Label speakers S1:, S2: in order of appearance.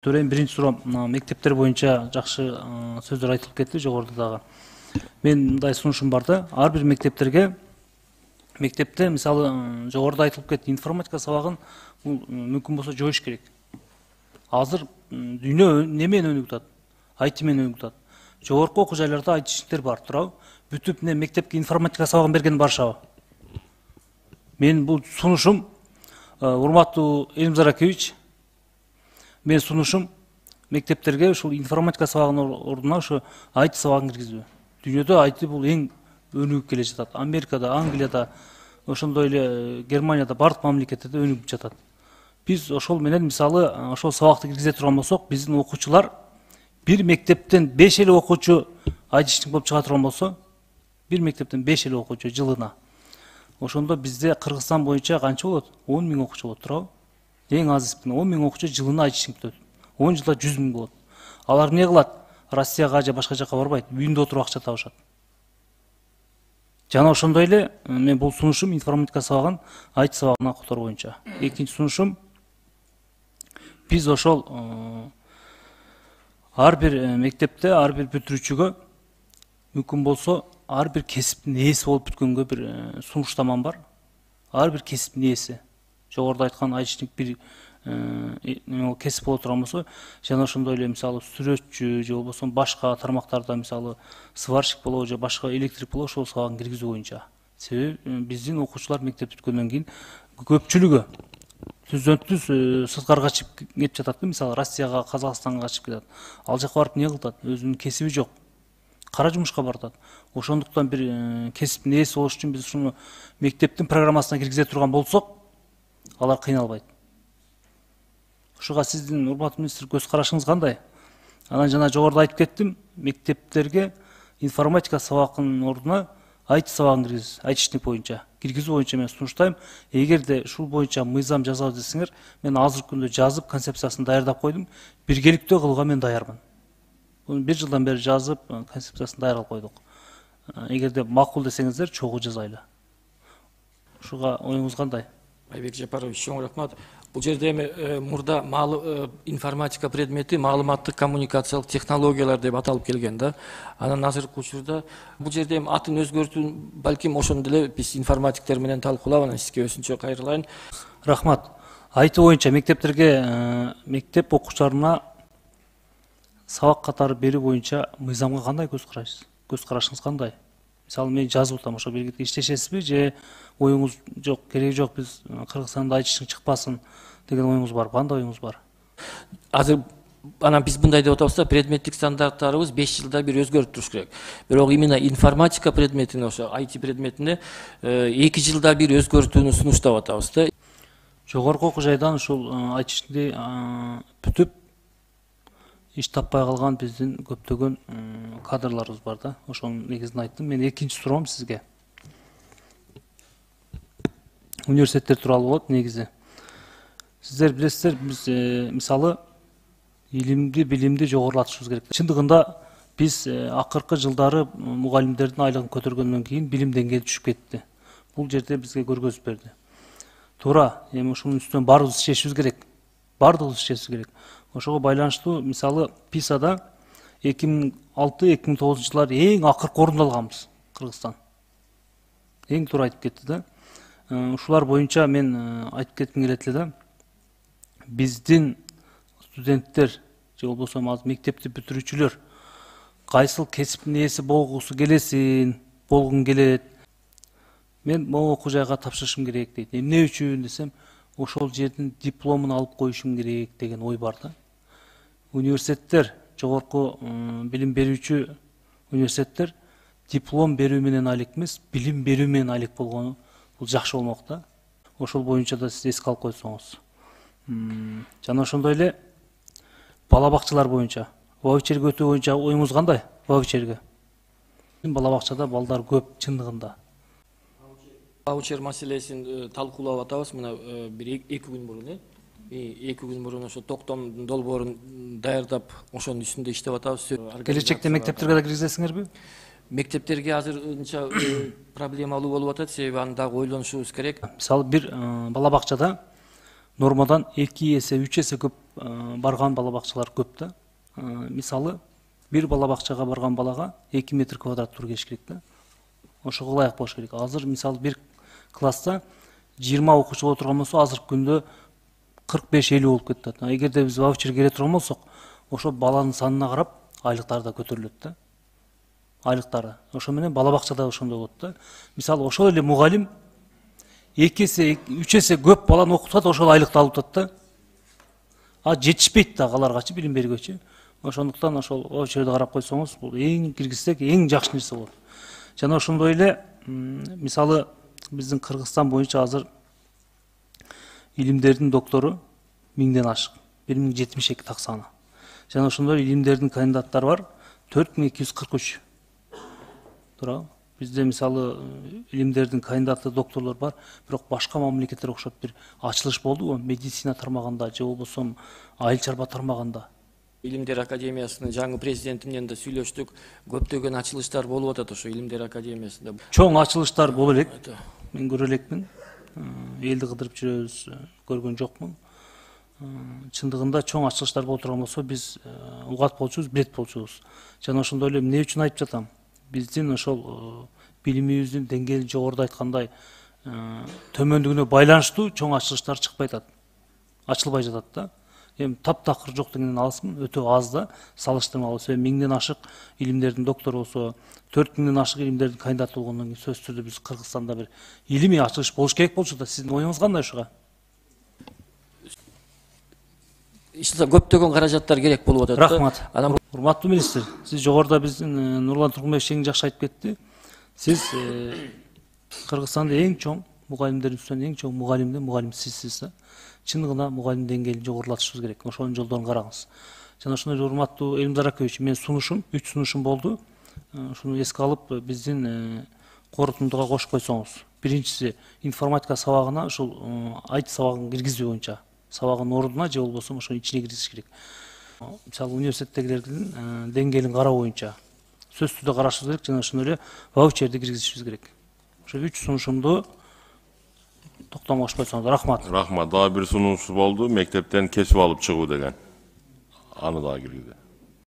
S1: Төрейин биринчи суроом мектептер боюнча жакшы сөздөр айтылып кетти жогоруда дагы. Мен мындай сунушум бар да, ар бир мектепте мисалы жогоруда айтылып кетти, информатика сабагын мүмкүн болсо жоюш керек. Азыр дүйнө неме менен өнүгүп атат? IT менен өнүгүп атат. Жогорку окуу жайларда айтишниктер бар, туурабы? Бүтүп мектепке информатика сабагын берген барышабы? Мен бул сунушум, урматтуу Элимзар Акевич, мен сунушум мектептерге ушул информатика сабагынын ордуна ушу IT сабагын киргизүү. Дүйнөдө IT бул эң өнүгүп келе жатат. Америкада, Англияда, ошондой эле Германияда бардык мамлекеттерде өнүгүп жатат. Биз ошол менен мисалы ошол сабакты киргизе турган болсок, биздин окуучулар бир мектептен 5 эле окуучу айтишник болуп чыга турган болсо, бир мектептен 5 эле окуучу жылына. Ошондо бизде Кыргызстан боюнча канча болот? 10 000 окуучу болот, туурабы? Эң аз 10 000 окуучу жылына айтишник бүтөт. 10 жылда 100 000 болот. Алар эмне кылат? Россияга же башка жака барбайт, үйүндө отуруп акча табышат. Жана ошондой эле мен бул сунушум информатика сабагын IT сабагына которуу боюнча. Экинчи сунушум биз ошол ар бир мектепте ар бир бүтүрүүчүгө мүмкүн болсо ар бир кесиптин ээси болуп бүткөнгө бир сунуштамам бар. Ар бир кесиптин ээси. Жогоруда айткан айтишник бир кесип боло турган болсо, жана ошондой эле мисалы сүрөтчү же болбосо башка тармактарда мисалы сварщик болобу же башка электрик болобу ошол сабагын киргизүү боюнча. Себеби биздин окуучулар мектеп бүткөндөн кийин көпчүлүгү түздөн түз сырткары качып кетип жатат, мисалы Россияга, Казакстанга качып кетет. Ал жака барып эмне кылат? Өзүнүн кесиби жок. Кара жумушка баратат. Ошондуктан бир кесиптин ээси болуш үчүн биз ушуну мектептин программасына киргизе турган болсок, алар кыйналбайт. Ушуга сиздин урматтуу министр көз карашыңыз кандай? Анан жана жогоруда айтып кеттим, мектептерге информатика сабагынын ордуна IT сабагын киргиз, айтишник боюнча киргизүү боюнча мен сунуштайм. Эгерде ушул боюнча мыйзам жазабыз десеңер, мен азыркы күндө жазып концепциясын даярдап койдум. Биргеликтөө кылууга мен даярмын. Буну 1 жылдан бери жазып, концепциясын даярдап койдук. Эгерде макул десеңиздер, чогуу жазайлы. Ушуга оюңуз кандай?
S2: Айбек Жапарович, чоң рахмат. Бул жерде эми мурда информатика предмети маалыматтык коммуникациялык технологиялар деп аталып келген да. Анан азыркы учурда бул жерде эми атын өзгөртүү, балким ошондо эле биз информатиктер менен талкуулап, анан сизге өзүнчө кайрылайын.
S1: Рахмат. IT боюнча мектептерге мектеп окуучуларына сабак катары берүү боюнча мыйзамга кандай көз карайсыз? Көз карашыңыз кандай? Мисалы мен жазып атам, ошо бирге иштешесизби же оюңуз жок, кереги жок, биз Кыргызстанда айтишник чыкпасын деген оюңуз бар? Кандай оюңуз бар?
S2: Азыр анан биз мындай деп атабыз да, предметтик стандарттарыбыз 5 жылда бир өзгөрүп туруш керек. Бирок именно информатика предметине, ошо IT предметине 2 жылда бир өзгөртүүнү сунуштап атабыз да.
S1: Жогорку окуу жайдан ушул айтишникти бүтүп иш таппай калган биздин көптөгөн кадрларыбыз бар да. Ошонун негизин айттым. Мен экинчи суроом сизге. Университеттер тууралуу болот негизи. Сиздер билесиздер, биз мисалы илимди, билимди жогорулатышыбыз керек. Чындыгында биз акыркы жылдары мугалимдердин айлыгын көтөргөндөн кийин билим деңгээли түшүп кетти. Бул жерде бизге көргөзүп берди. Туура, эми ушунун үстүнөн баарыбыз иштешибиз керек. Бардыгыбыз иштешибиз керек. Ошого байланыштуу мисалы ПИСАда 2006-2009 жылдары эң акыркы орунду алганбыз Кыргызстан. Эң туура айтып кетти да. Ушулар боюнча мен айтып кетким келет эле да. Биздин студенттер же болбосо мектепти бүтүрүүчүлөр кайсыл кесиптин ээси болгусу болгун келет. Мен могу окуу жайга тапшырышым керек дейт. Эмне үчүн десем, ошол жердин дипломун алып коюшум керек деген ой бар да. Университеттер, жогорку билим берүүчү университеттер диплом берүү менен алек эмес, билим берүү менен алек болгону бул жакшы болмок да. Ошол боюнча да сиз эске алып койсоңуз. Жана ошондой эле бала бакчалар боюнча, ваучерге өтүү боюнча оюңуз кандай? Ваучерге. Бала бакчада балдар көп чындыгында.
S2: Ваучер маселесин талкуулап атабыз. Мына бир 2 күн мурун, 2 күн мурун ошо токтом долбоорун даярдап, ошонун үстүндө иштеп атабыз.
S1: Келечекте мектептерге да киргизесиңерби?
S2: Мектептерге азырынча проблемалуу болуп атат, себеби аны дагы ойлонушубуз керек.
S1: Мисалы бир бала бакчада нормадан 2 эсе, 3 эсе көп барган бала бакчалар көп да. Мисалы, бир бала бакчага барган балага 2 метр квадрат тур келиш керек да. Ошого ылайык болуш керек. Азыр мисалы бир класста 20 окуучу отурган болсо, азыркы күндө 45-50 болуп кетет. Эгерде биз ваучер бере турган болсок, ошо баланын санына карап айлыктар да көтөрүлөт да. Айлыктары. Ошо менен бала бакчада ошондой болот да. Мисалы, ошол эле мугалим 2 эсе, 3 эсе көп баланы окутат, ошол айлыкты алып атат да. Жетишпейт да аларгачы, билим бергөчү. Ошондуктан ошол ваучерди карап койсоңуз, бул эң киргизсек эң жакшы нерсе болот. Жана ошондой эле мисалы биздин Кыргызстан боюнча азыр илимдердин доктору 1000ден ашык, 1072 так саны. Жана ошондой илимдердин кандидаттары бар 4243. Туурабы? Bizde misалы илимдердин кандидаты докторлор бар, бирок башка мамлекеттер окшоп бир ачылыш болду, медицина тармагында же болбосо айыл чарба тармагында.
S2: Илимдер академиясынын жаңы президенти менен да сүйлөштүк. Көптөгөн ачылыштар болуп атат ошо Илимдер академиясында.
S1: Чоң ачылыштар боло элек. Мен көрө элекмин. Элди кыдырып жүрөбүз, көргөн жокмун. Чындыгында чоң ачылыштар боло турган болсо, биз угат болчубуз, билет болчубуз. Жана ошондой эле эмне үчүн айтып жатам? Биздин ошол билимибиздин деңгээли жогоруда айткандай төмөндүгүнө байланыштуу чоң ачылыштар чыкпай атат. Ачылбай жатат да. Эми таптакыр жок дегенден алысмын, өтө аз да салыштырмалуу. Себеби 1000ден ашык илимдердин доктору болсо, 4000ден ашык илимдердин кандидаты болгондон кийин сөзсүз түрдө биз Кыргызстанда бир илимий ачылыш болуш керек болчу да. Сиздин оюңуз кандай ушуга?
S2: Көптөгөн каражаттар керек болуп атат.
S1: Рахмат. Урматтуу министр, сиз жогоруда биздин Нурлан Тургунбаевич эң жакшы айтып кетти. Сиз Кыргызстанда эң чоң мугалимдердин үстүнөн эң чоң мугалим сизсиз да. Чындыгында мугалим деңгээлин жогорулатышыбыз керек. Ошонун жолдорун караңыз. Жана ошондой эле урматтуу Элимдар Акович, мен сунушум, 3 сунушум болду. Ушуну эске алып, биздин корутундуга кошуп койсоңуз. Биринчиси, информатика сабагына ушул IT сабагын киргизүү боюнча, сабагынын ордуна же болбосо ошонун ичине киргизиш керек. Мисалы университеттегилердин деңгээлин кароо боюнча сөзсүз түрдө карашыбыз керек, жана ошондой эле ваучерди киргизишибиз керек. Ошо 3 сунушумду токтомго кошуп койсоңуз. Рахмат.
S3: Рахмат. Дагы бир сунуусу болду, мектептен кесип алып чыгуу деген. Аны дагы киргизди.